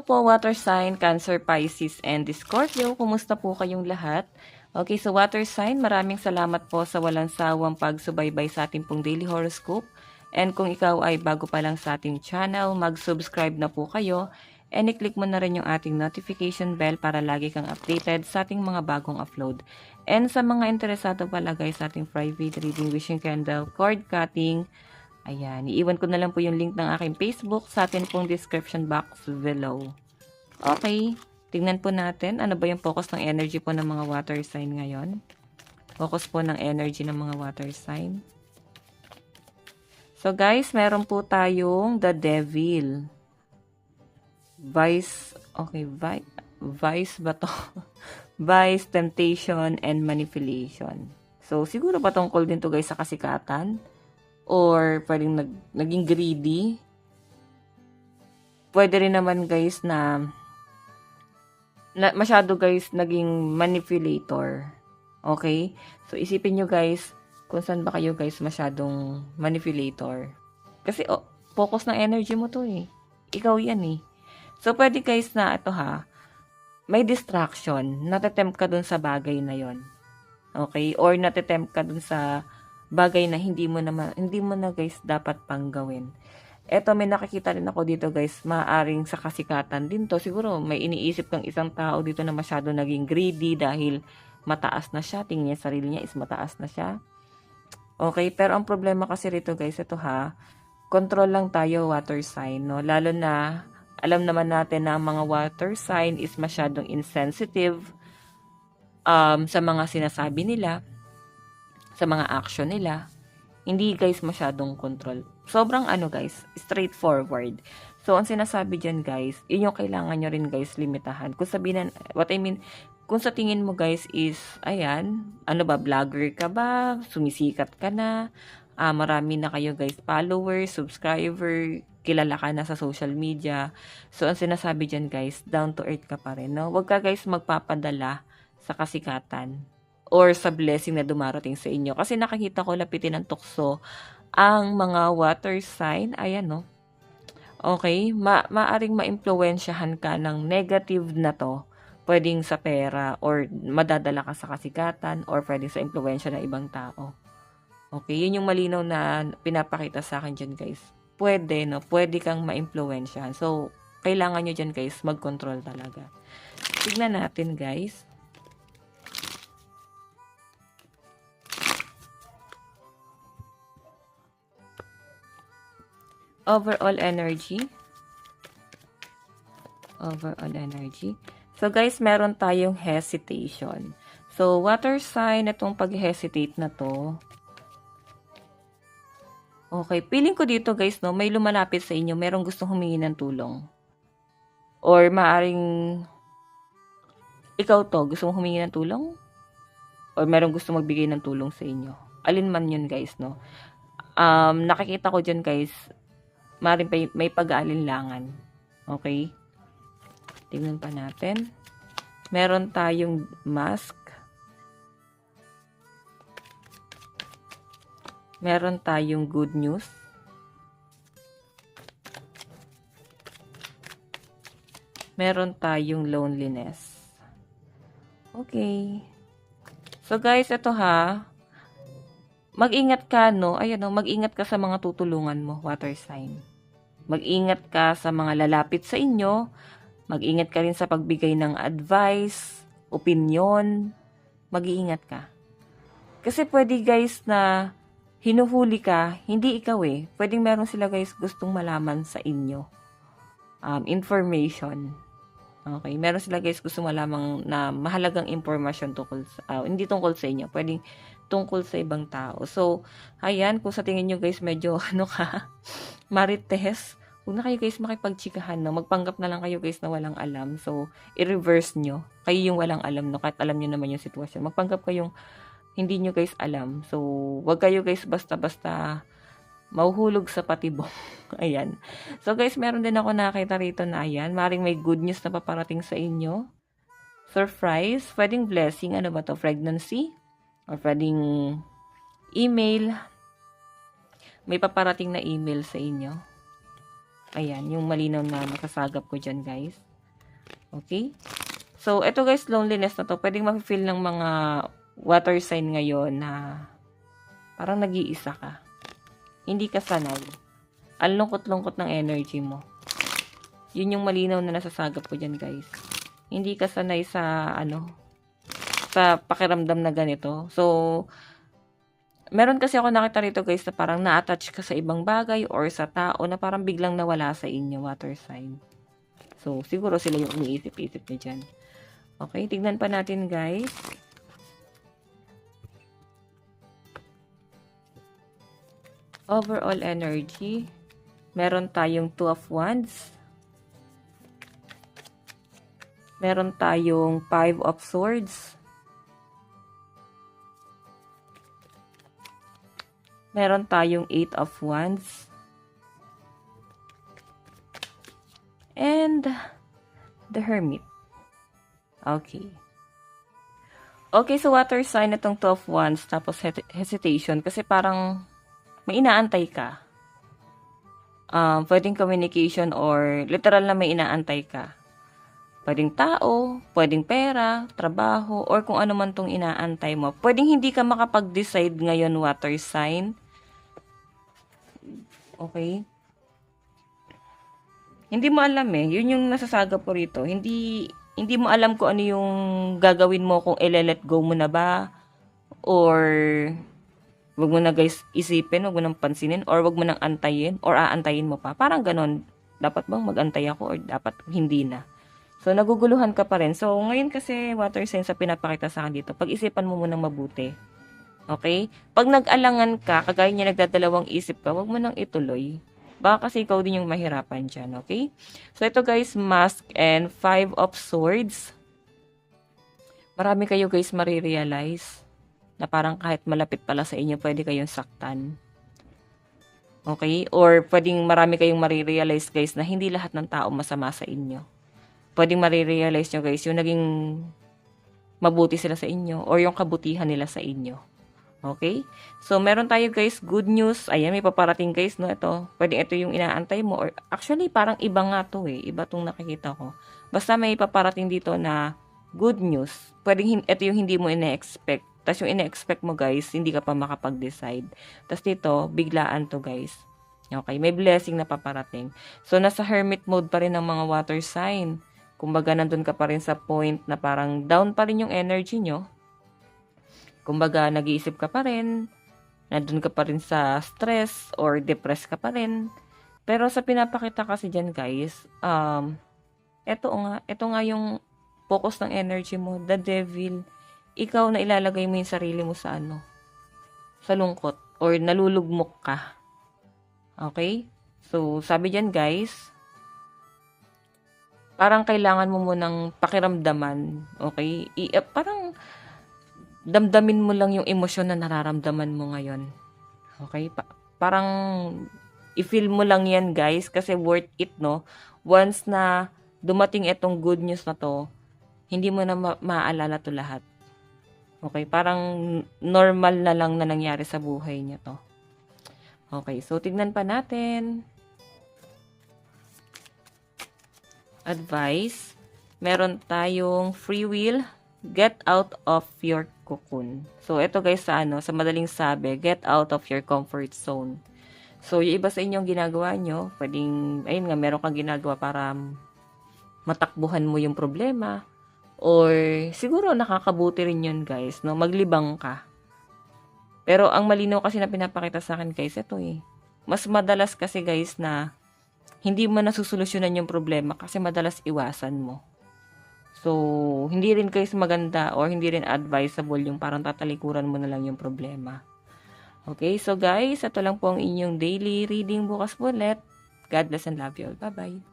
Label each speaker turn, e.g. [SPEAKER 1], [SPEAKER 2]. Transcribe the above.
[SPEAKER 1] Hello po, water sign, Cancer, Pisces, and Scorpio. Kumusta po kayong lahat? Okay, so water sign, maraming salamat po sa walang sawang pagsubaybay sa ating pong daily horoscope. And kung ikaw ay bago pa lang sa ating channel, mag-subscribe na po kayo. And i-click mo na rin yung ating notification bell para lagi kang updated sa ating mga bagong upload. And sa mga interesado pala guys sa ating private reading, wishing candle, cord cutting, ayan, iiwan ko na lang po yung link ng aking Facebook sa atin pong description box below. Okay, tingnan po natin ano ba yung focus ng energy po ng mga water sign ngayon. Focus po ng energy ng mga water sign. So guys, meron po tayong the Devil. Vice, okay, vice ba to? Vice, temptation, and manipulation. So, siguro ba tungkol din to guys sa kasikatan? Or pwedeng naging greedy. Pwede rin naman guys na masyado guys naging manipulator. Okay? So isipin nyo guys kung saan ba kayo guys masyadong manipulator. Kasi focus ng energy mo to eh. Ikaw yan eh. So pwede guys na ito ha, may distraction. Natatempt ka dun sa bagay na yon. Okay? Or natatempt ka dun sa bagay na hindi mo na guys dapat pang gawin. Eto, may nakikita rin ako dito guys, maaring sa kasikatan din to. Siguro may iniisip kang isang tao dito na masyado naging greedy dahil mataas na siya. Tingin niya sarili niya is mataas na siya. Okay, pero ang problema kasi rito guys, ito ha, control lang tayo water sign, no? Lalo na, alam naman natin na ang mga water sign is masyadong insensitive sa mga sinasabi nila, sa mga action nila. Hindi guys masyadong control. Sobrang guys, straightforward. So, ang sinasabi dyan guys, yun yung kailangan nyo rin guys limitahan. Kung sabihin, kung sa tingin mo guys is, ayan, vlogger ka ba? Sumisikat ka na? Marami na kayo guys, followers, subscriber, kilala ka na sa social media. So, ang sinasabi dyan guys, down to earth ka pa rin, no? Huwag ka guys magpapadala sa kasikatan or sa blessing na dumarating sa inyo. Kasi nakikita ko lapitin ng tukso ang mga water sign. Ayan, no? Okay? Maaring ma-impluwensyahan ka ng negative na to. Pwedeng sa pera or madadala ka sa kasikatan or pwedeng sa impluwensya ng ibang tao. Okay? Yun yung malinaw na pinapakita sa akin dyan, guys. Pwede, no? Pwede kang ma-impluwensyahan. So, kailangan nyo dyan, guys, mag-control talaga. Tignan natin, guys. Overall energy. So guys, meron tayong hesitation. So water sign, itong pag-hesitate na to. Okay, feeling ko dito guys, no, may lumalapit sa inyo, merong gustong humingi ng tulong. Or maaring ikaw to, gusto mong humingi ng tulong? Or merong gusto magbigay ng tulong sa inyo? Alin man yun guys, no? Nakikita ko dyan guys, maaaring may pag-aalinlangan. Okay? Tingnan pa natin. Meron tayong mask. Meron tayong good news. Meron tayong loneliness. Okay. So guys, ito ha. Mag-ingat ka, no? Ayan, no? Mag-ingat ka sa mga tutulungan mo, water sign. Mag-ingat ka sa mga lalapit sa inyo. Mag-ingat ka rin sa pagbigay ng advice, opinion. Mag-iingat ka. Kasi pwede guys na hinuhuli ka, hindi ikaw eh. Pwedeng meron sila guys gustong malaman sa inyo. Information. Okay, meron sila guys gustong malaman na mahalagang information tungkol hindi tungkol sa inyo. Pwedeng tungkol sa ibang tao. So, ayan, kung sa tingin nyo guys medyo marites, huwag na kayo guys makipagchikahan, no? Magpanggap na lang kayo guys na walang alam. So, i-reverse nyo. Kayo yung walang alam, no? Kahit alam nyo naman yung sitwasyon. Magpanggap kayong hindi nyo guys alam. So, wag kayo guys basta-basta mahuhulog sa patibong. Ayan. So, guys, meron din ako nakita rito na ayan. Maring may good news na paparating sa inyo. Surprise. Pwedeng blessing. Ano ba to? Pregnancy? Or pwedeng email. May paparating na email sa inyo. Ayan, yung malinaw na nakasagap ko dyan, guys. Okay? So, ito guys, loneliness na to, pwedeng ma-feel ng mga water sign ngayon na parang nag-iisa ka. Hindi ka sanay. Ang lungkot-lungkot ng energy mo. Yun yung malinaw na nasasagap ko dyan, guys. Hindi ka sanay sa, sa pakiramdam na ganito. So, meron kasi ako nakita rito, guys, na parang na-attach ka sa ibang bagay or sa tao na parang biglang nawala sa inyo, water sign. So, siguro sila yung iniisip-isip nyo dyan. Okay, tignan pa natin, guys. Overall energy. Meron tayong 2 of Wands. Meron tayong 5 of Swords. Meron tayong 8 of Wands. And the Hermit. Okay. Okay, so water sign itong 2 of Wands, tapos hesitation, kasi parang may inaantay ka. Pwedeng communication or literal na may inaantay ka. Pwedeng tao, pwedeng pera, trabaho, or kung ano man tong inaantay mo. Pwedeng hindi ka makapag-decide ngayon, water sign. Okay? Hindi mo alam eh. Yun yung nasasagap ko rito. Hindi mo alam kung ano yung gagawin mo, kung i-let go mo na ba, or wag mo na guys isipin, wag mo nang pansinin, or wag mo nang antayin, or aantayin mo pa. Parang ganon. Dapat bang mag-antay ako or dapat hindi na? So, naguguluhan ka pa rin. So, ngayon kasi, water sign sa pinapakita sa akin dito, pag-isipan mo munang mabuti. Okay? Pag nag-alangan ka, kagaya niya nagdadalawang isip ka, wag mo nang ituloy. Baka kasi ikaw din yung mahirapan dyan. Okay? So, ito guys, Mask and 5 of Swords. Marami kayo guys marirealize na parang kahit malapit pala sa inyo, pwede kayong saktan. Okay? Or pwedeng marami kayong marirealize guys na hindi lahat ng tao masama sa inyo. Pwedeng marirealize nyo guys yung naging mabuti sila sa inyo or yung kabutihan nila sa inyo. Okay? So, meron tayo guys, good news. Ayan, may paparating guys, no? Ito, pwedeng ito yung inaantay mo. Or actually, parang iba nga to eh. Iba tong nakikita ko. Basta may paparating dito na good news. Pwedeng ito yung hindi mo ina-expect. Tapos yung ina-expect mo guys, hindi ka pa makapag-decide. Tapos dito, biglaan to guys. Okay, may blessing na paparating. So, nasa hermit mode pa rin ng mga water sign. Kumbaga, nandun ka pa rin sa point na parang down pa rin yung energy nyo. Kumbaga, nag-iisip ka pa rin. Nandun ka pa rin sa stress or depressed ka pa rin. Pero sa pinapakita kasi dyan, guys, ito nga yung focus ng energy mo, the devil. Ikaw na ilalagay mo yung sarili mo sa sa lungkot or nalulugmok ka. Okay? So, sabi dyan, guys, parang kailangan mo munang pakiramdaman, okay? Parang damdamin mo lang yung emosyon na nararamdaman mo ngayon. Okay? Parang i-feel mo lang yan, guys, kasi worth it, no? Once na dumating itong good news na to, hindi mo na maaalala to lahat. Okay? Parang normal na lang na nangyari sa buhay niya to. Okay, so tignan pa natin. Advice, meron tayong free will, get out of your cocoon. So, ito guys sa sa madaling sabi, get out of your comfort zone. So, yung iba sa inyong ginagawa nyo, pwedeng, ayun nga, meron kang ginagawa para matakbuhan mo yung problema. Or, siguro nakakabuti rin yun guys, no? Maglibang ka. Pero, ang malinaw kasi na pinapakita sa akin guys, ito mas madalas kasi guys na hindi mo nasusolusyonan yung problema kasi madalas iwasan mo. So, hindi rin guys maganda or hindi rin advisable yung parang tatalikuran mo na lang yung problema. Okay, so guys, ito lang po ang inyong daily reading bukas po ulit. God bless and love you all. Bye-bye.